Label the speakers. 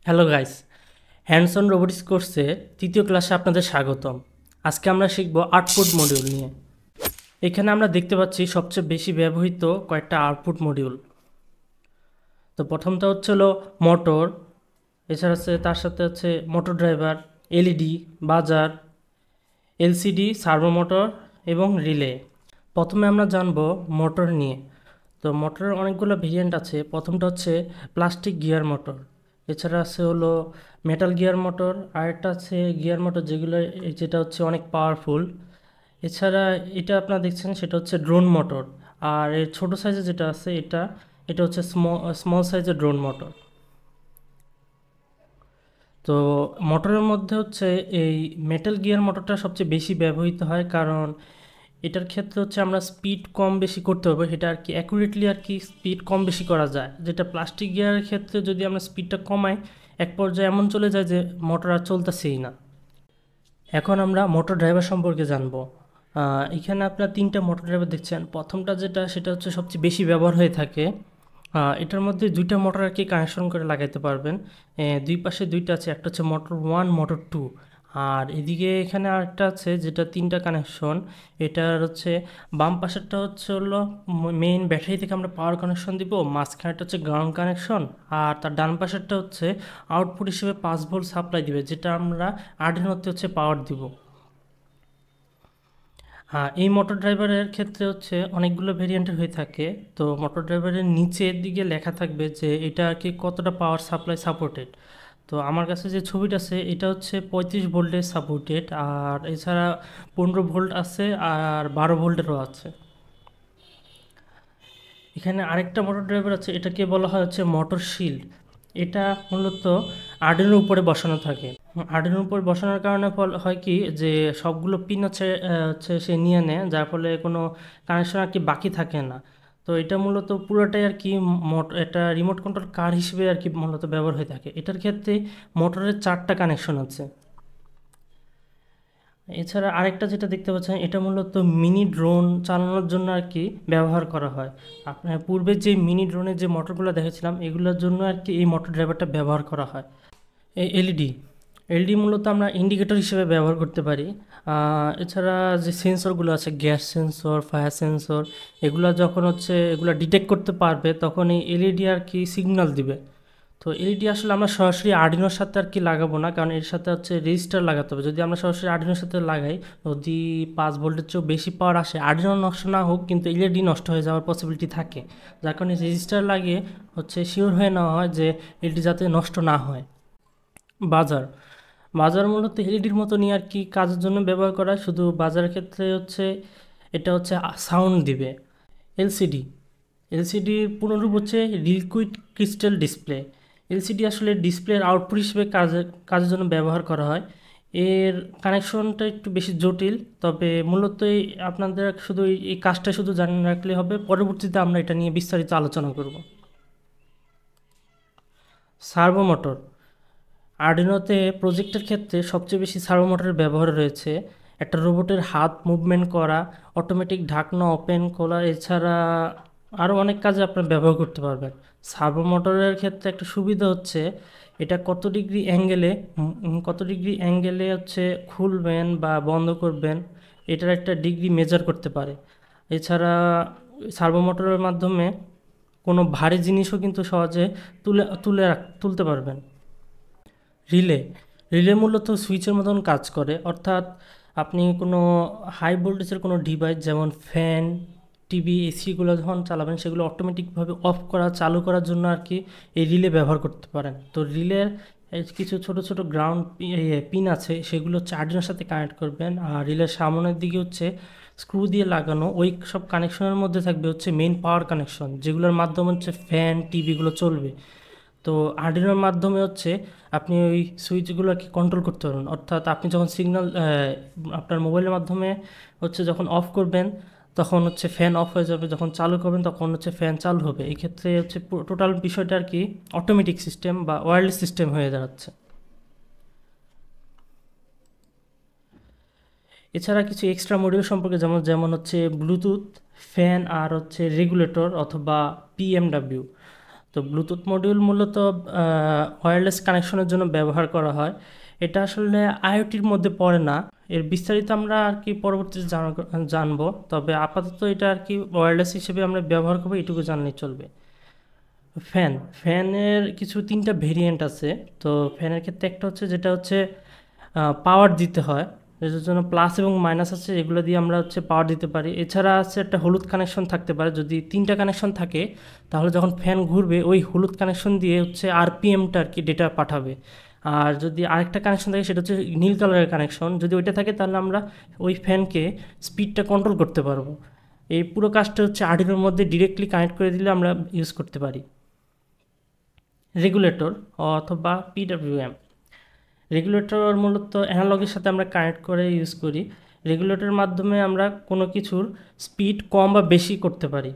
Speaker 1: Hello guys, hands on robotics কোর্সে তৃতীয় ক্লাসে আপনাদের স্বাগতম। আজকে আমরা শিখব আউটপুট মডিউল নিয়ে। এখানে আমরা দেখতে পাচ্ছি সবচেয়ে বেশি ব্যবহৃত কয়েকটা আউটপুট মডিউল। তো প্রথমটা হলো মোটর, এছাড়া তার সাথে মোটর ড্রাইভার, এলইডি, বাজার, এলসিডি, সার্ভো মোটর এবং রিলে। প্রথমে আমরা জানব মোটর নিয়ে। তো মোটরের অনেকগুলো ভেরিয়েন্ট আছে। প্রথমটা হচ্ছে প্লাস্টিক গিয়ার মোটর, এছাড়া মেটাল গিয়ার মোটর, আর একটা আছে গিয়ার মোটর যেটা অনেক পাওয়ারফুল। এছাড়া এটা আপনারা দেখছেন সেটা হচ্ছে ড্রোন মোটর। আর এর ছোটো সাইজের যেটা আছে এটা এটা হচ্ছে স্মল সাইজের ড্রোন মোটর। তো মোটরের মধ্যে এই মেটাল গিয়ার মোটরটা সবচেয়ে বেশি ব্যবহৃত হয়, কারণ এটার ক্ষেত্রে আমরা স্পিড কম বেশি করতে হবে, সেটা অ্যাকুরেটলি স্পিড কম বেশি করা যায়। যেটা প্লাস্টিক গিয়ারের ক্ষেত্রে যদি আমরা স্পিডটা কমাই, এক পর্যায়ে এমন চলে যায় যে মোটর আর চলতেছেই না। এখন আমরা মোটর ড্রাইভার সম্পর্কে জানবো। এখানে আপনারা তিনটা মোটর ড্রাইভার দেখছেন। প্রথমটা সেটা হচ্ছে সবচেয়ে বেশি ব্যবহার হয়ে থাকে। এটার মধ্যে দুইটা মোটর কানেকশন করে লাগাইতে পারবেন। দুই পাশে দুইটা আছে, একটা হচ্ছে মোটর 1, মোটর 2। আর এদিকে এখানে আরেকটা আছে যেটা তিনটা কানেকশন। এটার বাম পাশেরটা হলো মেইন ব্যাটারি থেকে আমরা পাওয়ার কানেকশন দিব, মাঝখানেরটা গ্রাউন্ড কানেকশন, আর তার ডান পাশেরটা আউটপুট হিসেবে 5 ভোল্ট সাপ্লাই দিবে, যেটা আমরা আর্ডিনোতে পাওয়ার দিব। হ্যাঁ, এই মোটর ড্রাইভারের ক্ষেত্রে অনেকগুলো ভেরিয়েন্টের হয়ে থাকে। তো মোটর ড্রাইভারের নিচের দিকে লেখা থাকবে যে এটা কতটা পাওয়ার সাপ্লাই সাপোর্টেড। তো আমার কাছে যে ছবিটা আছে এটা 35 ভোল্টের সাপোর্টেড, আর এছাড়া 15 ভোল্ট আছে, আর 12 ভোল্টেরও আছে। এখানে আরেকটা মোটর ড্রাইভার আছে, এটাকে বলা হয় মোটর শিল্ড। এটা মূলত আর্ডিনোর উপরে বসানো থাকে। আর্ডিনোর উপরে বসানোর কারণে হয় কি যে সবগুলো পিন সে নিয়ে নেয়, যার ফলে কোনো কানেকশন বাকি থাকে না। তো এটা মূলত পুরোটাই এটা রিমোট কন্ট্রোল কার হিসেবে মূলত ব্যবহার হয়ে থাকে। এটার ক্ষেত্রে মোটরের 4টা কানেকশন আছে। এছাড়া আরেকটা যেটা দেখতে পাচ্ছেন এটা মূলত মিনি ড্রোন চালানোর জন্য ব্যবহার করা হয়। আপনার পূর্বে যে মিনি ড্রোনের যে মোটরগুলো দেখেছিলাম এগুলোর জন্য এই মোটর ড্রাইভারটা ব্যবহার করা হয়। এই এলইডি মূলত আমরা ইন্ডিকেটর হিসেবে ব্যবহার করতে পারি। এছাড়া যে সেন্সরগুলো আছে, গ্যাস সেন্সর, ফায়ার সেন্সর, এগুলো যখন এগুলো ডিটেক্ট করতে পারবে তখন এই এলইডি সিগন্যাল দিবে। তো এলইডি আসলে আমরা সরাসরি আর্ডিনোর সাথে লাগাবো না, কারণ এর সাথে রেজিস্টার লাগাতে হবে। যদি আমরা সরাসরি আর্ডিনোর সাথে লাগাই, যদি 5 ভোল্টের চেয়েও বেশি পাওয়ার আসে, আর্ডিনো নষ্ট না হোক কিন্তু এলইডি নষ্ট হয়ে যাওয়ার পসিবিলিটি থাকে। যার কারণে রেজিস্টার লাগিয়ে শিওর হয়ে নেওয়া হয় যে এলইডি যাতে নষ্ট না হয়। বাজার বাজার মূলত এলইডির মতনই কাজের জন্য ব্যবহার করা হয়, শুধু বাজারের ক্ষেত্রে এটা সাউন্ড দিবে। এলসিডি এলসিডির পুনরূপ লিকুইড ক্রিস্টাল ডিসপ্লে। এলসিডি আসলে ডিসপ্লের আউটপুট হিসেবে কাজের জন্য ব্যবহার করা হয়। এর কানেকশনটা একটু বেশি জটিল, তবে মূলত আপনাদের শুধু এই কাজটা শুধু জানিয়ে রাখলে হবে। পরবর্তীতে আমরা এটা নিয়ে বিস্তারিত আলোচনা করব। সার্ভো মোটর আর্ডিনোতে প্রজেক্টের ক্ষেত্রে সবচেয়ে বেশি সার্ভো মোটরের ব্যবহার রয়েছে। একটা রোবটের হাত মুভমেন্ট করা, অটোমেটিক ঢাকনা ওপেন করা, এছাড়া আরও অনেক কাজে আপনার ব্যবহার করতে পারবেন। সার্ভো মোটরের ক্ষেত্রে একটা সুবিধা এটা কত ডিগ্রি অ্যাঙ্গেলে খুলবেন বা বন্ধ করবেন, এটার একটা ডিগ্রি মেজার করতে পারে। এছাড়া সার্ভো মোটরের মাধ্যমে কোনো ভারী জিনিসও কিন্তু সহজে তুলতে পারবেন। রিলে রিলে মূলত সুইচের মতন কাজ করে, অর্থাৎ আপনি কোনো হাই ভোল্টেজের কোনো ডিভাইস যেমন ফ্যান, টিভি, এসিগুলো যখন চালাবেন সেগুলো অটোমেটিকভাবে অফ করা চালু করার জন্য এই রিলে ব্যবহার করতে পারেন। তো রিলের কিছু ছোট ছোট গ্রাউন্ড পিন আছে, সেগুলো আর্ডিনোর সাথে কানেক্ট করবেন। আর রিলের সামনের দিকে স্ক্রু দিয়ে লাগানো ওই সব কানেকশনের মধ্যে থাকবে মেইন পাওয়ার কানেকশন, যেগুলোর মাধ্যমে ফ্যান, টিভিগুলো চলবে। তো আর্ডিনোর মাধ্যমে আপনি ওই সুইচগুলো কন্ট্রোল করতে পারবেন, অর্থাৎ আপনি যখন সিগন্যাল আপনার মোবাইলের মাধ্যমে যখন অফ করবেন তখন ফ্যান অফ হয়ে যাবে, যখন চালু করবেন তখন ফ্যান চালু হবে। এই ক্ষেত্রে টোটাল বিষয়টা অটোমেটিক সিস্টেম বা ওয়্যারলেস সিস্টেম হয়ে দাঁড়াচ্ছে। এছাড়া কিছু এক্সট্রা মডিউল সম্পর্কে যেমন ব্লুটুথ, ফ্যান, আর রেগুলেটর অথবা পিএমডাব্লিউ। তো ব্লুটুথ মডিউল মূলত ওয়্যারলেস কানেকশনের জন্য ব্যবহার করা হয়। এটা আসলে আইওটির মধ্যে পড়ে না। এর বিস্তারিত আমরা আর কি পরবর্তীতে জানবো, তবে আপাতত এটা আর কি ওয়্যারলেস হিসেবে আমরা ব্যবহার করবো, এটুকু জানলেই চলবে। ফ্যানের কিছু 3টা ভেরিয়েন্ট আছে। তো ফ্যানের ক্ষেত্রে একটা হচ্ছে যেটা হচ্ছে পাওয়ার দিতে হয়, এটার জন্য প্লাস এবং মাইনাস আছে, এগুলো দিয়ে আমরা হচ্ছে পাওয়ার দিতে পারি। এছাড়া আছে একটা হলুদ কানেকশন থাকতে পারে। যদি 3টা কানেকশন থাকে তাহলে যখন ফ্যান ঘুরবে ওই হলুদ কানেকশন দিয়ে হচ্ছে আরপিএমটা আর কি ডেটা পাঠাবে। আর যদি আরেকটা কানেকশন থাকে সেটা হচ্ছে নীল কালারের কানেকশন, যদি ওইটা থাকে তাহলে আমরা ওই ফ্যানকে স্পিডটা কন্ট্রোল করতে পারবো। এই পুরো কাজটা হচ্ছে আর্ডিনোর মধ্যে ডিরেক্টলি কানেক্ট করে দিলে আমরা ইউজ করতে পারি। রেগুলেটর অথবা পিডব্লিউএম, রেগুলেটর মূলত অ্যানালগের সাথে আমরা কানেক্ট করে ইউজ করি। রেগুলেটরের মাধ্যমে আমরা কোনো কিছুর স্পিড কম বা বেশি করতে পারি।